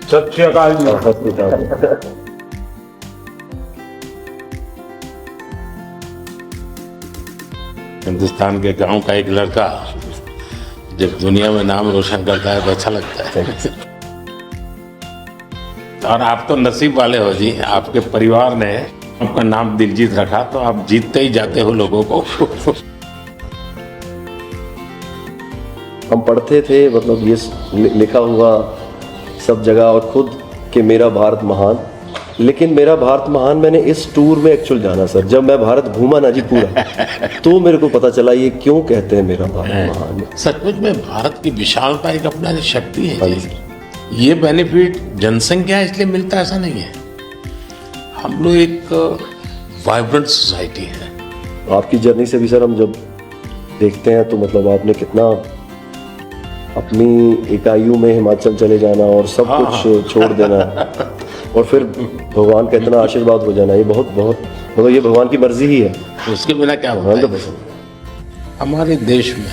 सत श्री अकाल जी। हिंदुस्तान के गांव का एक लड़का जब दुनिया में नाम रोशन करता है तो अच्छा लगता है। और आप तो नसीब वाले हो जी, आपके परिवार ने आपका नाम दिलजीत रखा तो आप जीतते ही जाते हो लोगों को। हम पढ़ते थे, मतलब ये लिखा हुआ सब जगह और खुद कि मेरा भारत महान, लेकिन मेरा भारत महान मैंने इस टूर में एक्चुअल जाना सर। जब मैं भारत घूमा ना जी पूरा, तो मेरे को पता चला ये क्यों कहते हैं मेरा भारत महान। सचमुच में भारत की विशालता एक अपना शक्ति है जी। ये बेनिफिट जनसंख्या इसलिए मिलता है ऐसा नहीं है, हम लोग एक वाइब्रेंट सोसाइटी है। आपकी जर्नी से भी सर हम जब देखते हैं तो मतलब आपने कितना अपनी इकाइयों में हिमाचल चले जाना और सब कुछ छोड़ देना और फिर भगवान का इतना आशीर्वाद हो जाना, ये बहुत बहुत मतलब ये भगवान की मर्जी ही है। उसके बिना क्या होता है? हमारे देश में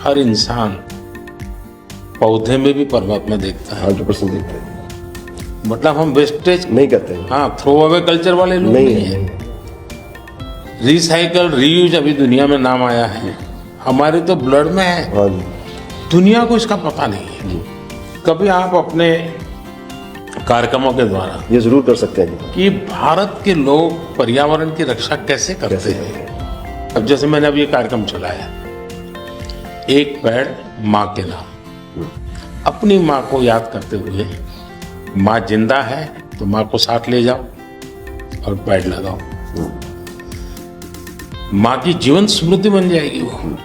हर इंसान पौधे में भी परमात्मा देखता है। 100% देखते हैं, मतलब हम वेस्टेज नहीं करते हैं। हाँ, थ्रो अवे कल्चर वाले लोग नहीं है। रिसाइकल रीयूज अभी दुनिया में नाम आया है, हमारे तो ब्लड में है। हाँ जी। दुनिया को इसका पता नहीं है जी। कभी आप अपने कार्यक्रमों के द्वारा ये जरूर कर सकते हैं कि भारत के लोग पर्यावरण की रक्षा कैसे करते हैं। अब जैसे मैंने अभी ये कार्यक्रम चलाया, एक पेड़ माँ के नाम, अपनी माँ को याद करते हुए, माँ जिंदा है तो माँ को साथ ले जाओ और पेड़ लगाओ, माँ की जीवन स्मृति बन जाएगी वो।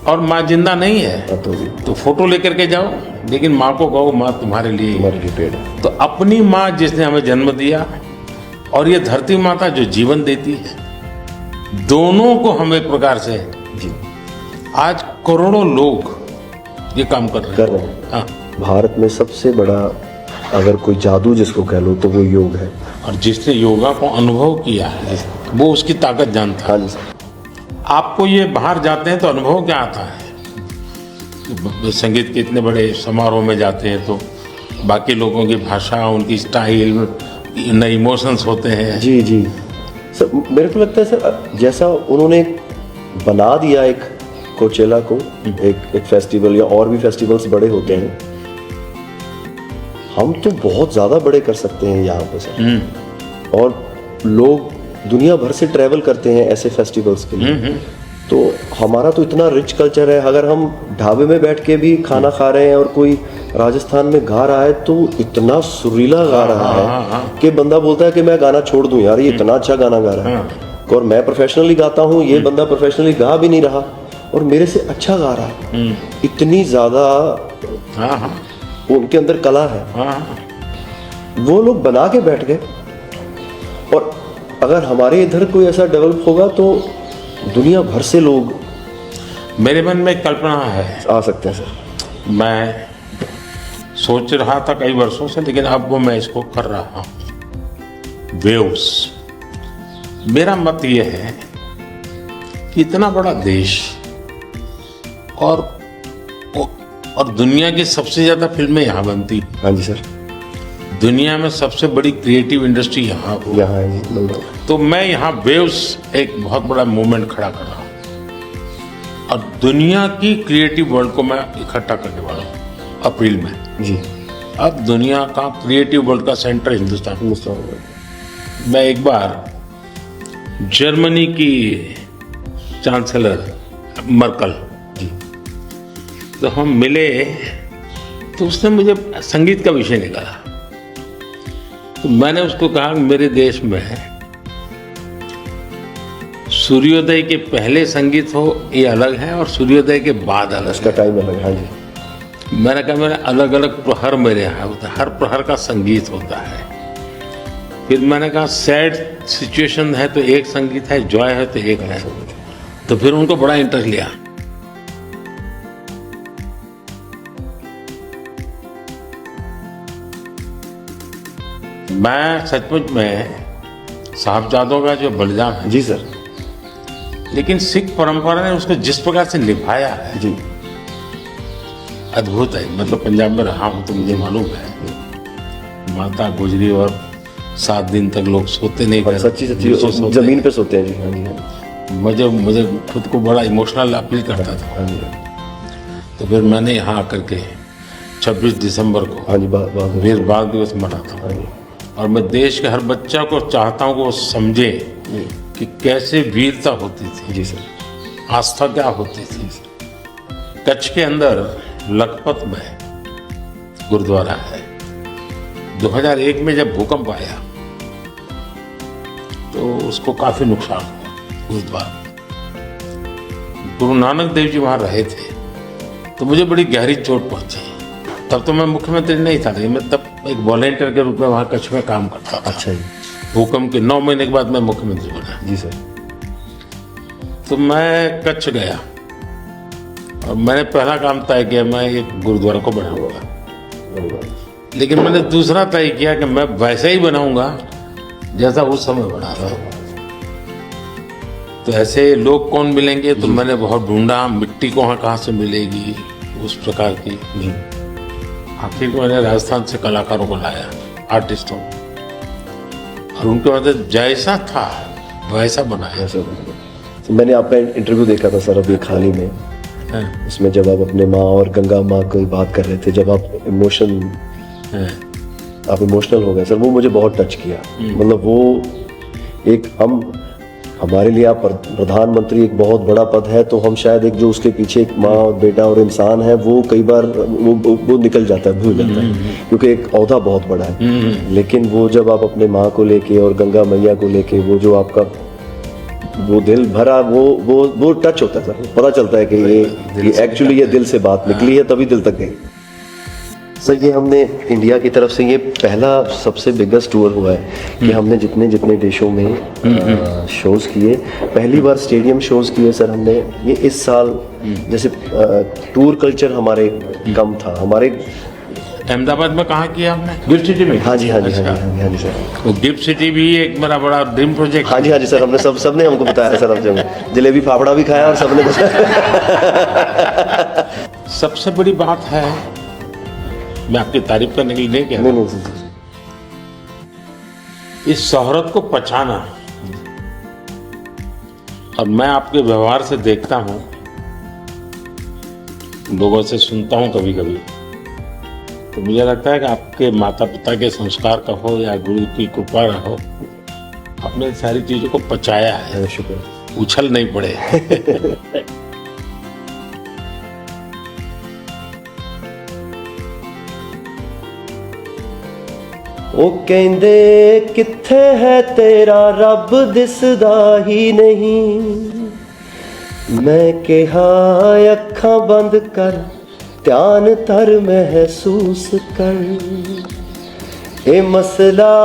और माँ जिंदा नहीं है तो फोटो लेकर के जाओ, लेकिन माँ को कहो माँ तुम्हारे लिए पेड़ है। तो अपनी माँ जिसने हमें जन्म दिया और ये धरती माता जो जीवन देती है, दोनों को हम एक प्रकार से जी आज करोड़ों लोग ये काम कर रहे हैं। हाँ। भारत में सबसे बड़ा अगर कोई जादू जिसको कह लो तो वो योग है, और जिसने योगा को अनुभव किया है वो उसकी ताकत जानता है। आपको ये बाहर जाते हैं तो अनुभव क्या आता है? संगीत के इतने बड़े समारोह में जाते हैं तो बाकी लोगों की भाषा, उनकी स्टाइल, नए इमोशंस होते हैं। जी जी सर, मेरे को लगता है सर जैसा उन्होंने बना दिया एक कोचेला को एक फेस्टिवल, या और भी फेस्टिवल्स बड़े होते हैं, हम तो बहुत ज़्यादा बड़े कर सकते हैं यहाँ पे सर। और लोग दुनिया भर से ट्रैवल करते हैं ऐसे फेस्टिवल्स के लिए। तो हमारा तो इतना रिच कल्चर है, अगर हम ढाबे में बैठ के भी खाना खा रहे हैं और कोई राजस्थान में गा रहा है तो इतना सुरीला गा रहा है कि बंदा बोलता है कि मैं गाना छोड़ दूं यार, ये इतना अच्छा गाना गा रहा है। और मैं प्रोफेशनली गाता हूँ, ये बंदा प्रोफेशनली गा भी नहीं रहा और मेरे से अच्छा गा रहा है। इतनी ज्यादा उनके अंदर कला है। वो लोग बना के बैठ गए, और अगर हमारे इधर कोई ऐसा डेवलप होगा तो दुनिया भर से लोग, मेरे मन में कल्पना है, आ सकते हैं सर। मैं सोच रहा था कई वर्षों से, लेकिन अब वो मैं इसको कर रहा हूँ। वेव्स, मेरा मत ये है कि इतना बड़ा देश और दुनिया की सबसे ज्यादा फिल्में यहाँ बनती। हाँ जी सर। दुनिया में सबसे बड़ी क्रिएटिव इंडस्ट्री यहाँ है जी। तो मैं यहाँ वेव्स एक बहुत बड़ा मूवमेंट खड़ा कर रहा हूँ और दुनिया की क्रिएटिव वर्ल्ड को मैं इकट्ठा करने वाला हूँ अप्रैल में जी। अब दुनिया का क्रिएटिव वर्ल्ड का सेंटर हिंदुस्तान। मैं एक बार जर्मनी की चांसलर मर्कल जी, तो हम मिले तो उसने मुझे संगीत का विषय निकाला। तो मैंने उसको कहा मेरे देश में सूर्योदय के पहले संगीत हो ये अलग है और सूर्योदय के बाद अलग, इसका टाइम अलग है। हाँ जी। मैंने कहा मेरा अलग अलग प्रहर मेरे यहाँ होता है, हर प्रहर का संगीत होता है। फिर मैंने कहा सैड सिचुएशन है तो एक संगीत है, जॉय है तो एक है। तो फिर उनको बड़ा इंटरेस्ट लिया। मैं सचमुच में साहबजादों का जो बलिदान है जी सर, लेकिन सिख परंपरा ने उसको जिस प्रकार से निभाया है जी, अद्भुत है। मतलब पंजाब में रहा हूँ तो मुझे मालूम है, माता गुजरी और 7 दिन तक लोग सोते नहीं थे, सच्ची नीचे सोते। जमीन पे सोते हैं जी। हाँ जी, हाँ मुझे खुद को बड़ा इमोशनल अपील करता था। जी, तो फिर मैंने यहाँ आकर के 26 दिसंबर को हाँ जी, बहुत वीर बाल दिवस मना था। हाँ जी, और मैं देश के हर बच्चा को चाहता हूँ कि वो समझे कि कैसे वीरता होती थी, जी सर, आस्था क्या होती थी। कच्छ के अंदर लखपत में गुरुद्वारा है। 2001 में जब भूकंप आया तो उसको काफी नुकसान हुआ गुरुद्वारा। गुरु नानक देव जी वहां रहे थे तो मुझे बड़ी गहरी चोट पहुंची। तब तो मैं मुख्यमंत्री नहीं था, लेकिन मैं तब एक वॉलेंटियर के रूप में वहां कच्छ में काम करता था। अच्छा जी, भूकंप के 9 महीने के बाद मैं मुख्यमंत्री बना। जी सर, तो मैं कच्छ गया और मैंने पहला काम तय किया, मैं एक गुरुद्वारा को बनाऊंगा। लेकिन मैंने दूसरा तय किया कि मैं वैसा ही बनाऊंगा जैसा उस समय बना था। तो ऐसे लोग कौन मिलेंगे, तो मैंने बहुत ढूंढा मिट्टी कहाँ से मिलेगी उस प्रकार की। आखिर को मैंने राजस्थान से कलाकारों को लाया, आर्टिस्टों, और उनके बाद जैसा था वैसा बनाया। सर तो मैंने आपका इंटरव्यू देखा था सर अभी हाल ही में, हाँ, उसमें जब आप अपने माँ और गंगा माँ की बात कर रहे थे, जब आप हाँ, इमोशनल हो गए सर, वो मुझे बहुत टच किया। मतलब वो एक हमारे लिए आप प्रधानमंत्री एक बहुत बड़ा पद है, तो हम शायद एक जो उसके पीछे एक माँ और बेटा और इंसान है, वो कई बार वो निकल जाता है, भूल जाता है, क्योंकि एक औहदा बहुत बड़ा है। लेकिन वो जब आप अपने माँ को लेके और गंगा मैया को लेके, वो जो आपका वो दिल भरा, वो टच होता है सर, पता चलता है कि ये एक्चुअली ये दिल से बात निकली है, तभी दिल तक गई। सर ये हमने इंडिया की तरफ से ये पहला सबसे बिगेस्ट टूर हुआ है कि हमने जितने देशों में शोज किए, पहली बार स्टेडियम शोज किए सर हमने। ये इस साल जैसे टूर कल्चर हमारे कम था, हमारे अहमदाबाद में कहाँ किया आपने? गिफ्ट सिटी में? हाँ जी, हाँ जी, अच्छा। हाँ जी, हाँ जी सर। वो गिफ्ट सिटी भी एक मेरा बड़ा ड्रीम प्रोजेक्ट। हाँ जी, हाँ जी सर, हमने सबने हमको बताया सर, हमसे जलेबी फाफड़ा भी खाया और सबने सबसे बड़ी बात है, मैं आपकी तारीफ करने के लिए नहीं कह रहा, नहीं इस शोहरत को पछाना। और मैं आपके व्यवहार से देखता हूं, लोगों से सुनता हूं कभी कभी, तो मुझे लगता है कि आपके माता पिता के संस्कार का हो या गुरु की कृपा का हो, आपने सारी चीजों को पचाया है, शुक्र, उछल नहीं पड़े। ਉਹ ਕਹਿੰਦੇ ਕਿੱਥੇ ਹੈ ਤੇਰਾ ਰੱਬ ਦਿਸਦਾ ਹੀ ਨਹੀਂ। ਮੈਂ ਕਿਹਾ ਅੱਖਾਂ ਬੰਦ ਕਰ, ਧਿਆਨ ਧਰ, ਮਹਿਸੂਸ ਕਰ। ਇਹ ਮਸਲਾ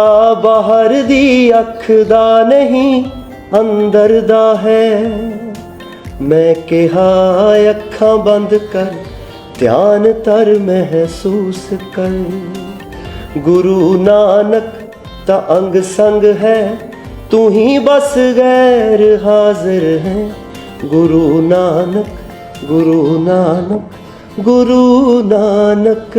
ਬਾਹਰ ਦੀ ਅੱਖ ਦਾ ਨਹੀਂ, ਅੰਦਰ ਦਾ ਹੈ। ਮੈਂ ਕਿਹਾ ਅੱਖਾਂ ਬੰਦ ਕਰ, ਧਿਆਨ ਧਰ, ਮਹਿਸੂਸ ਕਰ। गुरु नानक ता अंग संग है, तू ही बस गैर हाजिर है। गुरु नानक, गुरु नानक, गुरु नानक।